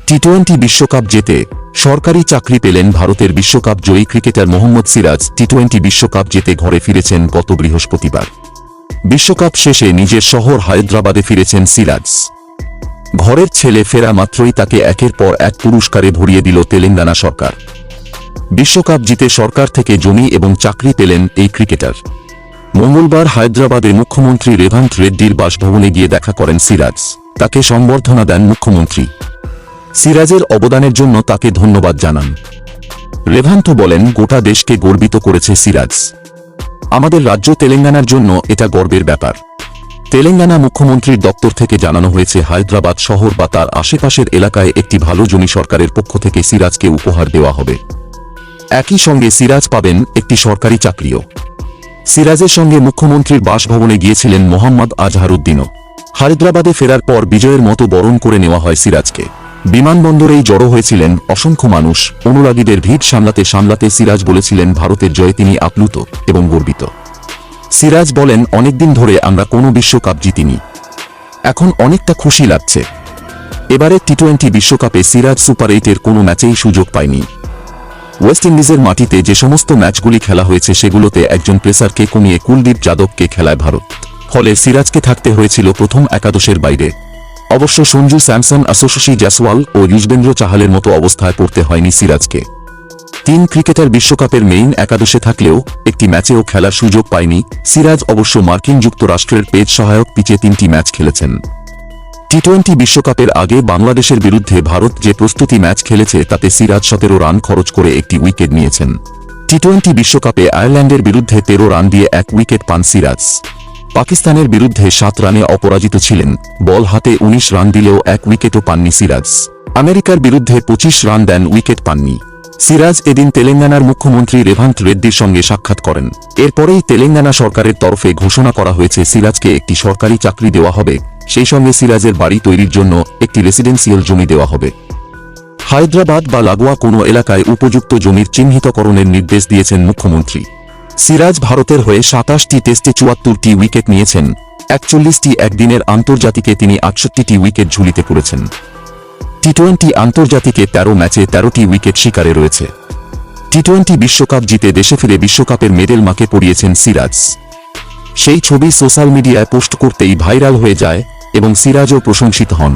টি-20 বিশ্বকাপ জেতে সরকারি চাকরি পেলেন ভারতের বিশ্বকাপ জয়ী ক্রিকেটার মোহাম্মদ সিরাজ। টি-20 বিশ্বকাপ জেতে ঘরে ফিরেছেন গত বৃহস্পতিবার। বিশ্বকাপ শেষে নিজের শহর হায়দ্রাবাদে ফিরেছেন সিরাজ। ঘরের ছেলে ফেরা মাত্রই তাকে একের পর এক পুরস্কারে ভরিয়ে দিল তেলেঙ্গানা সরকার। বিশ্বকাপ জিতে সরকার থেকে জমি এবং চাকরি পেলেন এই ক্রিকেটার। মঙ্গলবার হায়দ্রাবাদে মুখ্যমন্ত্রী রেভান্ত রেড্ডির বাসভবনে গিয়ে দেখা করেন সিরাজ। তাকে সংবর্ধনা দেন মুখ্যমন্ত্রী। সিরাজের অবদানের জন্য তাকে ধন্যবাদ জানান। রেভান্ত বলেন, গোটা দেশকে গর্বিত করেছে সিরাজ। আমাদের রাজ্য তেলেঙ্গানার জন্য এটা গর্বের ব্যাপার। তেলেঙ্গানা মুখ্যমন্ত্রীর দপ্তর থেকে জানানো হয়েছে, হায়দ্রাবাদ শহর বা তার আশেপাশের এলাকায় একটি ভালো জমি সরকারের পক্ষ থেকে সিরাজকে উপহার দেওয়া হবে। একই সঙ্গে সিরাজ পাবেন একটি সরকারি চাকরিও। সিরাজের সঙ্গে মুখ্যমন্ত্রীর বাসভবনে গিয়েছিলেন মোহাম্মদ আজহারউদ্দিনও। হায়দ্রাবাদে ফেরার পর বিজয়ের মতো বরণ করে নেওয়া হয় সিরাজকে। বিমানবন্দরেই জড়ো হয়েছিলেন অসংখ্য মানুষ। অনুরাগীদের ভিড় সামলাতে সামলাতে সিরাজ বলেছিলেন, ভারতের জয়ে তিনি আপ্লুত এবং গর্বিত। সিরাজ বলেন, অনেকদিন ধরে আমরা কোনো বিশ্বকাপ জিতিনি, এখন অনেকটা খুশি লাগছে। এবারে টি-20 বিশ্বকাপে সিরাজ সুপার 8-এর কোনো ম্যাচেই সুযোগ পায়নি। ওয়েস্ট ইন্ডিজের মাটিতে যে সমস্ত ম্যাচগুলি খেলা হয়েছে সেগুলোতে একজন পেসারকে কমিয়ে কুলদীপ যাদবকে খেলায় ভারত। ফলে সিরাজকে থাকতে হয়েছিল প্রথম একাদশের বাইরে। অবশ্য সঞ্জু স্যামসন, আশিস জয়সওয়াল ও যুজবেন্দ্র চাহালের মতো অবস্থায় পড়তে হয়নি সিরাজকে। 3 ক্রিকেটার বিশ্বকাপের মেইন একাদশে থাকলেও একটি ম্যাচেও খেলার সুযোগ পায়নি সিরাজ। অবশ্য মার্কিন যুক্তরাষ্ট্রের পেজ সহায়ক পিচে 3টি ম্যাচ খেলেছেন। টি-20 বিশ্বকাপের আগে বাংলাদেশের বিরুদ্ধে ভারত যে প্রস্তুতি ম্যাচ খেলেছে তাতে সিরাজ 17 রান খরচ করে একটি উইকেট নিয়েছেন। টি-20 বিশ্বকাপে আয়ারল্যান্ডের বিরুদ্ধে 13 রান দিয়ে 1 উইকেট পান সিরাজ। পাকিস্তানের বিরুদ্ধে 7 রানে অপরাজিত ছিলেন। বল হাতে 19 রান দিলেও 1 উইকেটও পাননি সিরাজ। আমেরিকার বিরুদ্ধে 25 রান দেন, উইকেট পাননি। সিরাজ এদিন তেলেঙ্গানার মুখ্যমন্ত্রী রেভান্ত রেড্ডির সঙ্গে সাক্ষাৎ করেন। এরপরেই তেলেঙ্গানা সরকারের তরফে ঘোষণা করা হয়েছে সিরাজকে একটি সরকারি চাকরি দেওয়া হবে। সেই সঙ্গে সিরাজের বাড়ি তৈরির জন্য একটি রেসিডেন্সিয়াল জমি দেওয়া হবে। হায়দ্রাবাদ বা লাগোয়া কোনো এলাকায় উপযুক্ত জমির চিহ্নিতকরণের নির্দেশ দিয়েছেন মুখ্যমন্ত্রী। সিরাজ ভারতের হয়ে 27টি টেস্টে 74টি উইকেট নিয়েছেন। 41টি একদিনের আন্তর্জাতিকে তিনি 68টি উইকেট ঝুলিতে করেছেন। টি-20 আন্তর্জাতিকে 13 ম্যাচে 13টি উইকেট শিকারে রয়েছে। টি-20 বিশ্বকাপ জিতে দেশে ফিরে বিশ্বকাপের মেডেল মাকে পরিয়েছেন সিরাজ। সেই ছবি সোশ্যাল মিডিয়ায় পোস্ট করতেই ভাইরাল হয়ে যায় এবং সিরাজও প্রশংসিত হন।